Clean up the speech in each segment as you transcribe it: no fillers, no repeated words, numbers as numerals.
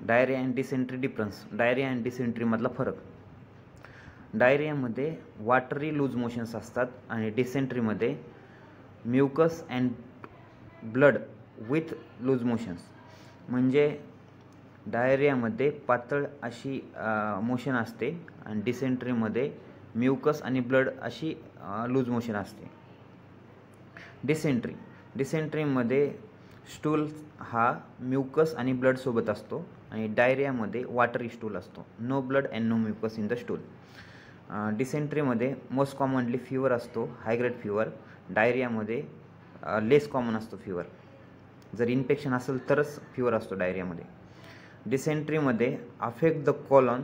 Diarrhoea and dysentery difference. Diarrhoea and dysentery मधला फरक. डायरियामध्ये वाटरी लूज मोशन्स असतात आणि डिसेंट्रीमध्ये mucus and blood with loose motions. म्हणजे डायरियामध्ये पातळ अशी मोशन असते आणि डिसेंट्रीमध्ये म्युकस आणि ब्लड अशी लूज मोशन असते. डिसेंट्रीमध्ये स्टूल हा म्युकस आणि ब्लड सोबत असतो आणि डायरियामध्ये वाटरी स्टूल असतो. No blood and no mucus in the stool. डिसेंट्रीमध्ये मोस्ट कॉमनली फीवर असतो, हाय ग्रेड फीवर. डायरियामध्ये लेस कॉमन असतो फीवर. जर इन्फेक्शन असेल तरच फीवर असतो डायरियामध्ये. डिसेंट्रीमध्ये अफेक्ट द कॉलन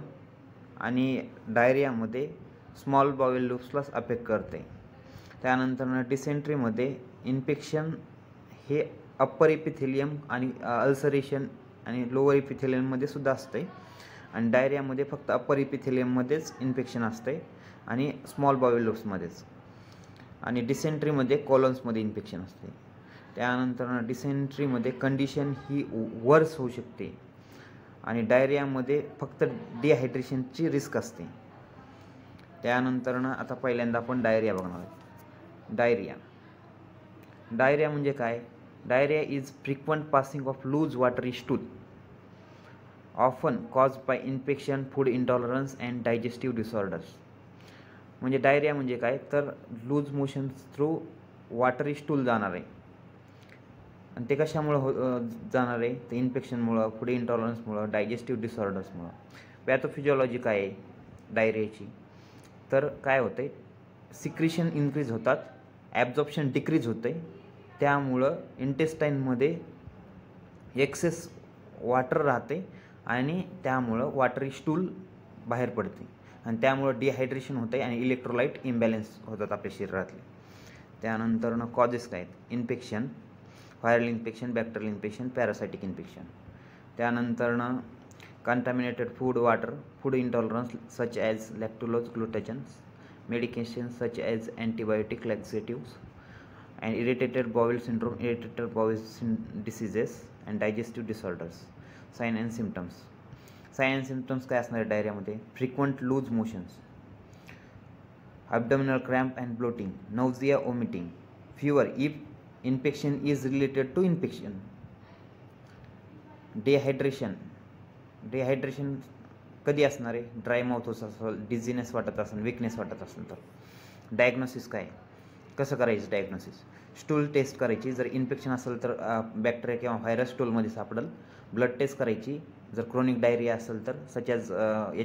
आणि डायरियामध्ये स्मॉल बाउल लूप्सलाच अफेक्ट करते. त्यानंतर डिसेंट्रीमध्ये इन्फेक्शन हे अप्पर इपिथेलियम आणि अल्सरेशन आणि लोअर इपिथेलियममध्ये सुद्धा असते आणि डायरियामध्ये फक्त अप्पर इपिथेलियममध्येच इन्फेक्शन असते आणि स्मॉल बाउल लूप्समध्येच. आणि डिसेंट्रीमध्ये कॉलन्समध्ये इन्फेक्शन असते. त्यानंतर डिसेंट्रीमध्ये कंडिशन ही वर्स होऊ शकते आणि डायरियामध्ये फक्त डिहायड्रेशनची रिस्क असते. त्यानंतर आता पहिल्यांदा आपण डायरिया बघणार आहोत. डायरिया म्हणजे काय? Diarrhoea is frequent passing of loose watery stool often caused by infection, food intolerance and digestive disorders. म्हणजे डायरिया म्हणजे काय तर loose motions through watery stool जाणार आहे आणि ते कशामुळं जाणार आहे? ते इन्फेक्शनमुळं, फूड इंटॉलरन्समुळं, डायजेस्टिव्ह डिसऑर्डर्समुळं. पॅथोफिजिओलॉजी काय आहे डायरियाची? तर काय होतं आहे, सिक्रिशन इन्क्रीज होतात, ॲब्झॉर्प्शन डिक्रीज होते, त्यामुळं इंटेस्टाईनमध्ये एक्सेस वाटर राहते आणि त्यामुळं वाटरी स्टूल बाहेर पडते आणि त्यामुळं डिहायड्रेशन होते आणि इलेक्ट्रोलाइट इम्बॅलन्स होतात आपल्या शरीरातले. त्यानंतर कॉजेस काय आहेत? Infection, viral infection, bacterial infection, parasitic infection. त्यानंतर contaminated food, water, food intolerance such as lactulose, glutathione, medications such as antibiotic laxatives, and irritated bowel syndrome, irritated bowel diseases and digestive disorders. Sign and symptoms. Sign and symptoms काय असणार आहे डायरियामध्ये? Frequent loose motions, abdominal cramp and bloating, nausea, vomiting, fever if infection is related to infection, dehydration कधी असणार आहे? Dry mouth असेल, डिझीनेस वाटत असेल, विकनेस वाटत असेल तर. डायग्नोसिस काय? कसं करायचं डायग्नोसिस? स्टूल टेस्ट करायची, जर इन्फेक्शन असेल तर बॅक्टेरिया किंवा व्हायरस स्टूलमध्ये सापडेल. ब्लड टेस्ट करायची जर क्रोनिक डायरिया असेल तर, such as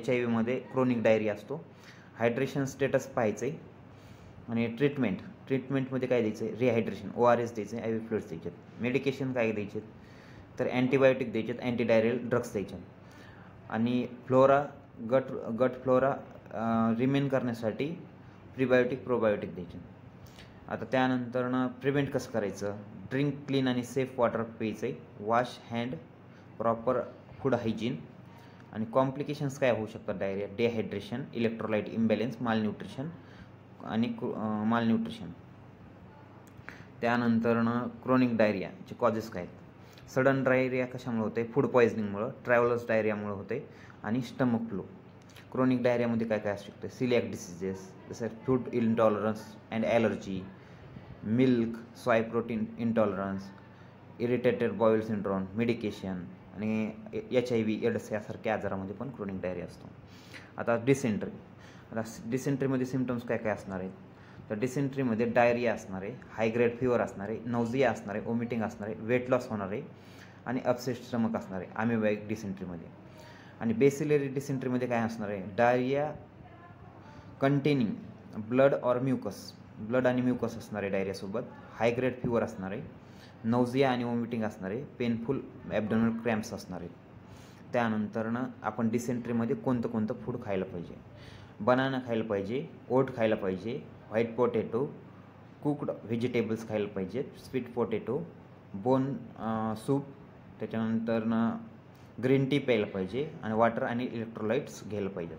HIV chronic diarrhoea असतो. हायड्रेशन स्टेटस पाहायचं आहे. आणि ट्रीटमेंटमध्ये काय द्यायचं आहे? रिहायड्रेशन, ORS द्यायचं आहे, IV फ्लुइड्स द्यायचे. मेडिकेशन काय द्यायचे तर अँटीबायोटिक द्यायचे, अँटीडायरियल ड्रग्स द्यायचे. आणि गट फ्लोरा रिमेन करण्यासाठी प्रीबायोटिक, प्रोबायोटिक द्यायचे. आता त्यानंतर प्रिव्हेंट कसं करायचं? ड्रिंक क्लीन आणि सेफ वॉटर प्यायचं आहे, wash hand, proper food hygiene. आणि कॉम्प्लिकेशन्स काय होऊ शकतात diarrhoea? Dehydration, electrolyte imbalance, malnutrition. त्यानंतर क्रोनिक डायरियाचे कॉजेस काय आहेत? सडन डायरिया कशामुळे होते? फूड पॉयझनिंगमुळं, ट्रॅव्हलर्स डायरियामुळे होते आणि स्टमक फ्लू. क्रोनिक डायरियामध्ये काय काय असू शकते? सिलियाक डिसीजेस, जसं food intolerance and allergy, milk, सोय protein intolerance, irritated bowel syndrome, medication आणि HIV, एड्स यासारख्या आजारामध्ये पण क्रोनिक डायरिया असतो. आता डिसेंट्रीमध्ये सिम्पटम्स काय काय असणार आहेत? तर डिसेंट्रीमध्ये डायरिया असणार आहे, हाय ग्रेड फीवर असणार आहे, नौजिया असणार आहे, वॉमिटिंग असणार आहे, वेट लॉस होणार आहे आणि अपसेट स्टमक असणार आहे अमिबाइक डिसेंट्रीमध्ये. आणि बेसिलरी डिसेंट्रीमध्ये काय असणार आहे? डायरिया कंटेनिंग ब्लड और म्युकस, ब्लड आणि म्युकस असणार आहे डायरियासोबत. हाय ग्रेड फीवर असणार आहे, नौजिया आणि वॉमिटिंग असणार आहे, पेनफुल ॲब्डोमिनल क्रॅम्प्स असणार आहे. त्यानंतर आपण डिसेंट्रीमध्ये कोणतं फूड खायला पाहिजे? बनाना खायला पाहिजे, ओट खायला पाहिजे, व्हाईट पोटॅटो, कुक्ड व्हेजिटेबल्स खायला पाहिजेत, स्वीट पोटॅटो, बोन सूप, त्याच्यानंतर ग्रीन टी प्यायला पाहिजे आणि वॉटर आणि इलेक्ट्रोलाइट्स घ्यायला पाहिजे.